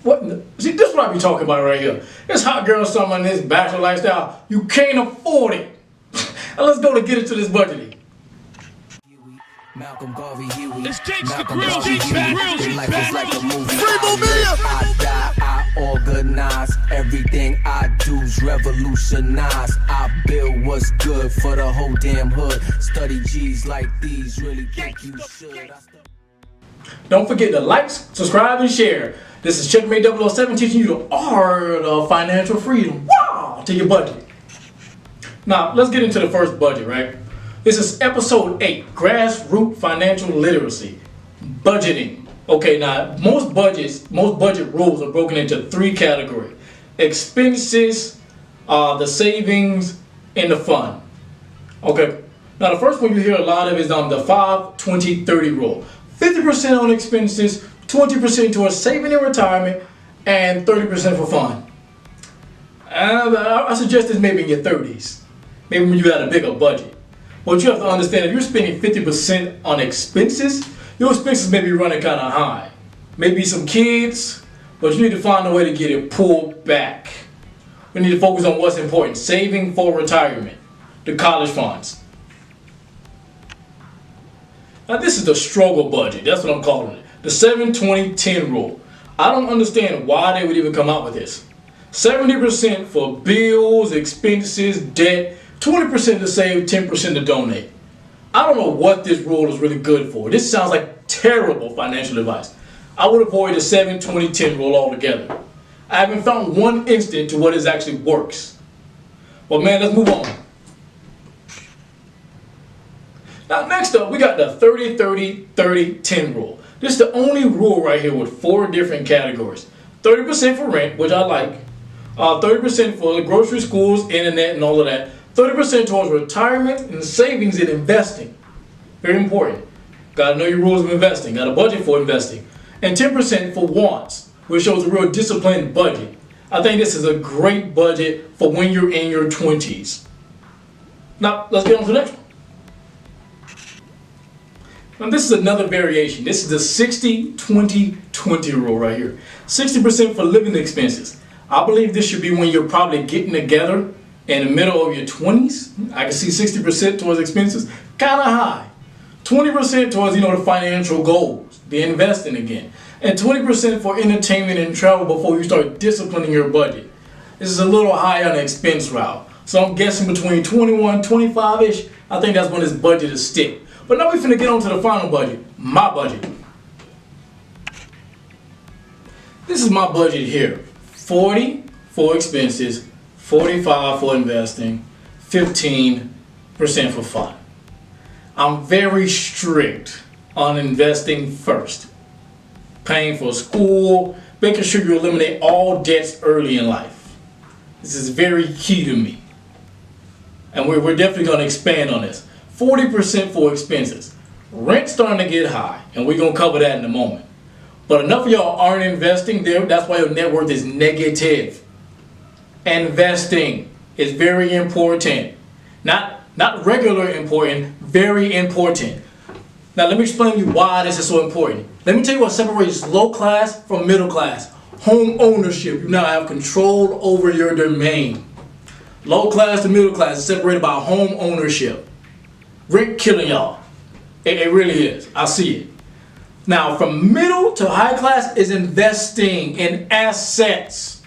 What? See, this is what I be talking about right here. This hot girl summer and this bachelor lifestyle, you can't afford it. And let's go to get into this budgeting. Malcolm Garvey, Huey. It's Jake's the Malcolm Grill, Garvey, Jake's Huey. the Grill, Their Jake's life the is like a Grill. movie. Free I live, I die, I organize. Everything I do's revolutionize. I build what's good for the whole damn hood. Study G's like these, really think you should. Don't forget to like, subscribe, and share. This is Checkmate 007 teaching you the art of financial freedom. Wow! To your budget. Now, let's get into the first budget, right? This is episode 8, GrassRoots Financial Literacy. Budgeting. Okay, now, most budget rules are broken into 3 categories. Expenses, the savings, and the fund. Okay, now the first one you hear a lot of is the 5-20-30 rule. 50% on expenses, 20% towards saving in retirement, and 30% for fun. I suggest this maybe in your 30s. Maybe when you got a bigger budget. But you have to understand, if you're spending 50% on expenses, your expenses may be running kind of high. Maybe some kids, but you need to find a way to get it pulled back. We need to focus on what's important. Saving for retirement. The college funds. Now this is the struggle budget. That's what I'm calling it. The 7-20-10 rule. I don't understand why they would even come out with this. 70% for bills, expenses, debt, 20% to save, 10% to donate. I don't know what this rule is really good for. This sounds like terrible financial advice. I would avoid the 7-20-10 rule altogether. I haven't found one instant to what it actually works. Well, man, let's move on. Now, next up, we got the 30-30-30-10 rule. This is the only rule right here with 4 different categories. 30% for rent, which I like. 30% for the grocery, schools, internet, and all of that. 30% towards retirement and savings and investing. Very important. Got to know your rules of investing. Got a budget for investing. And 10% for wants, which shows a real disciplined budget. I think this is a great budget for when you're in your 20s. Now, let's get on to the next one. Now, this is another variation. This is the 60-20-20 rule right here. 60% for living expenses. I believe this should be when you're probably getting together in the middle of your 20s. I can see 60% towards expenses, kind of high. 20% towards, the financial goals, the investing again. And 20% for entertainment and travel before you start disciplining your budget. This is a little high on the expense route. So I'm guessing between 21, 25-ish, I think that's when this budget is stick. But now we're finna get on to the final budget, my budget. This is my budget here. 40 for expenses, 45 for investing, 15% for fun. I'm very strict on investing first. Paying for school, making sure you eliminate all debts early in life. This is very key to me. And we're definitely going to expand on this. 40% for expenses. Rent's starting to get high, and we're going to cover that in a moment. But enough of y'all aren't investing there. That's why your net worth is negative. Investing is very important. Not regular important, very important. Now let me explain to you why this is so important. Let me tell you what separates low class from middle class. Home ownership. You now have control over your domain. Low class to middle class is separated by home ownership. Rent killing y'all. It really is. I see it. Now, from middle to high class is investing in assets.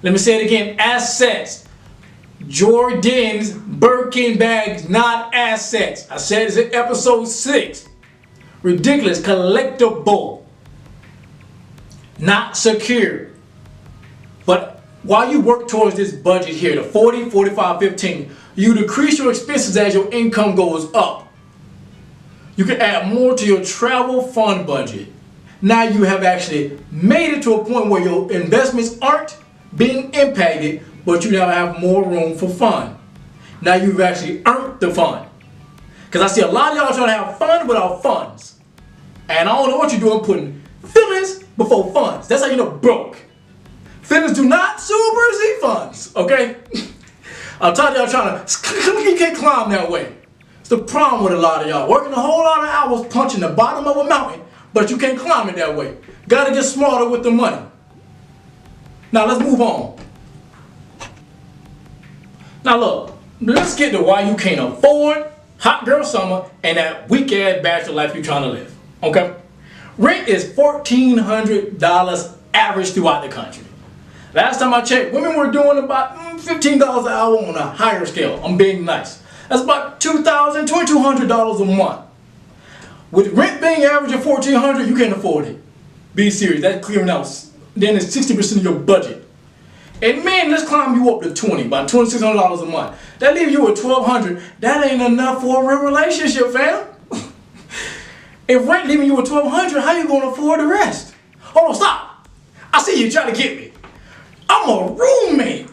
Let me say it again, assets. Jordan's Birkin bags, not assets. I said this in episode 6. Ridiculous, collectible, not secure. But while you work towards this budget here, the 40, 45, 15, you decrease your expenses as your income goes up. You can add more to your travel fund budget. Now you have actually made it to a point where your investments aren't being impacted, but you now have more room for fun. Now you've actually earned the fun. Because I see a lot of y'all trying to have fun without funds. And I don't know what you're doing, putting feelings before funds. That's how you know broke. Feelings do not supersede funds, okay? I'm tired of y'all trying to, you can't climb that way. It's the problem with a lot of y'all. Working a whole lot of hours punching the bottom of a mountain, but you can't climb it that way. Gotta get smarter with the money. Now let's move on. Now look, let's get to why you can't afford hot girl summer and that weak ass bachelor life you're trying to live. Okay? Rent is $1,400 average throughout the country. Last time I checked, women were doing about $15 an hour on a higher scale. I'm being nice. That's about $2,000, $2,200 a month. With rent being average at $1,400, you can't afford it. Be serious, that's clearing out. Then it's 60% of your budget. And man, let's climb you up to 20, about $2,600 a month. That leaves you at $1,200. That ain't enough for a real relationship, fam. If rent leaving you at $1,200, how you gonna afford the rest? Hold on, stop. I see you trying to get me. I'm a roommate.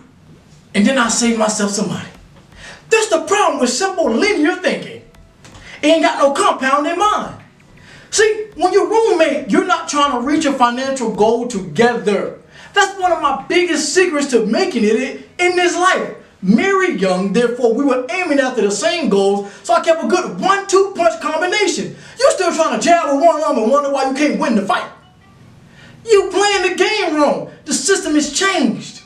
And then I say to myself, somebody, that's the problem with simple linear thinking. It ain't got no compound in mind. See, when you're roommate, you're not trying to reach a financial goal together. That's one of my biggest secrets to making it in this life. Married young, therefore we were aiming after the same goals, so I kept a good 1-2 punch combination. You're still trying to jab with one arm and wonder why you can't win the fight. You playing the game wrong. The system has changed.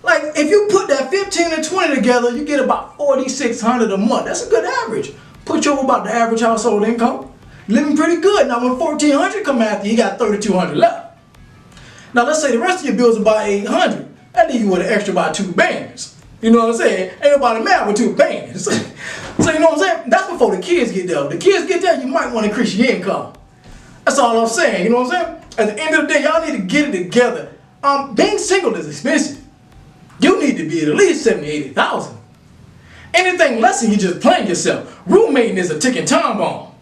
Like, if you put that 15 and 20 together, you get about $4,600 a month. That's a good average. Put you over about the average household income. Living pretty good. Now, when $1,400 come after, you got $3,200 left. Now, let's say the rest of your bills are about $800. That leave you with an extra about 2 bands. You know what I'm saying? Ain't nobody mad with 2 bands. So, you know what I'm saying? That's before the kids get there. If the kids get there, you might want to increase your income. That's all I'm saying. You know what I'm saying? At the end of the day, y'all need to get it together. Being single is expensive. You need to be at least $70,000, $80,000. Anything less than you just playing yourself. Roommating is a ticking time bomb.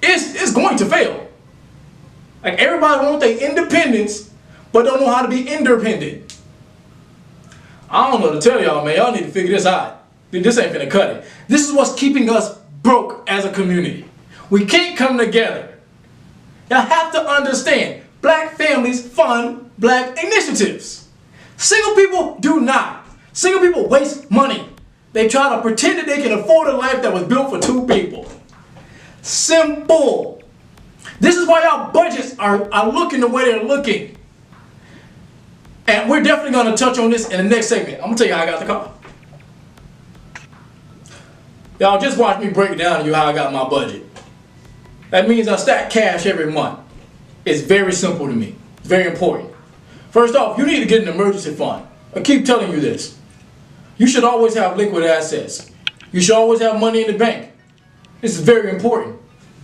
It's going to fail. Like, everybody wants their independence, but don't know how to be independent. I don't know what to tell y'all, man. Y'all need to figure this out. This ain't finna cut it. This is what's keeping us broke as a community. We can't come together. Y'all have to understand, black families fund black initiatives. Single people do not. Single people waste money. They try to pretend that they can afford a life that was built for 2 people. Simple. This is why y'all budgets are looking the way they're looking. And we're definitely going to touch on this in the next segment. I'm going to tell you how I got the car. Y'all just watch me break down to you how I got my budget. That means I stack cash every month. It's very simple to me. It's very important. First off, you need to get an emergency fund. I keep telling you this. You should always have liquid assets. You should always have money in the bank. This is very important.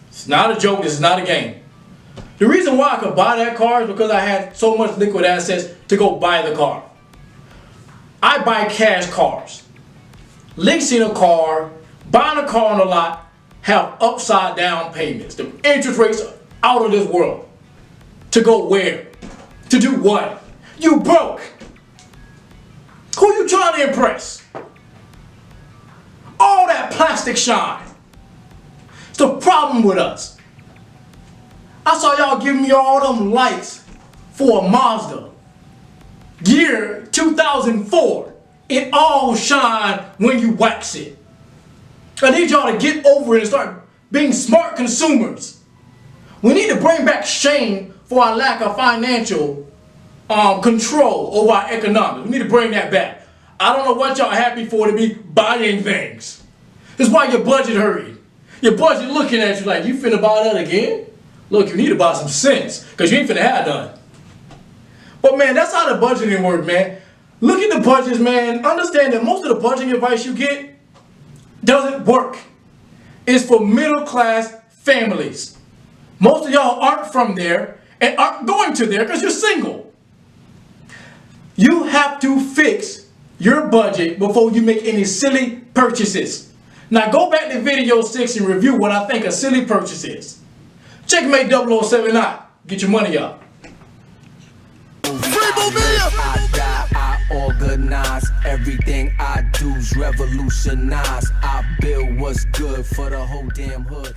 It's not a joke. This is not a game. The reason why I could buy that car is because I had so much liquid assets to go buy the car. I buy cash cars. Leasing a car, buying a car on the lot, have upside down payments. The interest rates are out of this world. To go where? To do what? You broke. Who you trying to impress? All that plastic shine. It's the problem with us. I saw y'all giving me all them lights for a Mazda. Year 2004. It all shine when you wax it. I need y'all to get over it and start being smart consumers. We need to bring back shame for our lack of financial control over our economics. We need to bring that back. I don't know what y'all happy for to be buying things. That's why your budget hurried. Your budget looking at you like, you finna buy that again? Look, you need to buy some sense, because you ain't finna have none. But man, that's how the budgeting works, man. Look at the budgets, man. Understand that most of the budgeting advice you get doesn't work. It's for middle class families. Most of y'all aren't from there and aren't going to there because you're single. You have to fix your budget before you make any silly purchases. Now go back to video 6 and review what I think a silly purchase is. Checkmate 0079. Get your money up. I organize everything I do's revolutionize. I build what's good for the whole damn hood.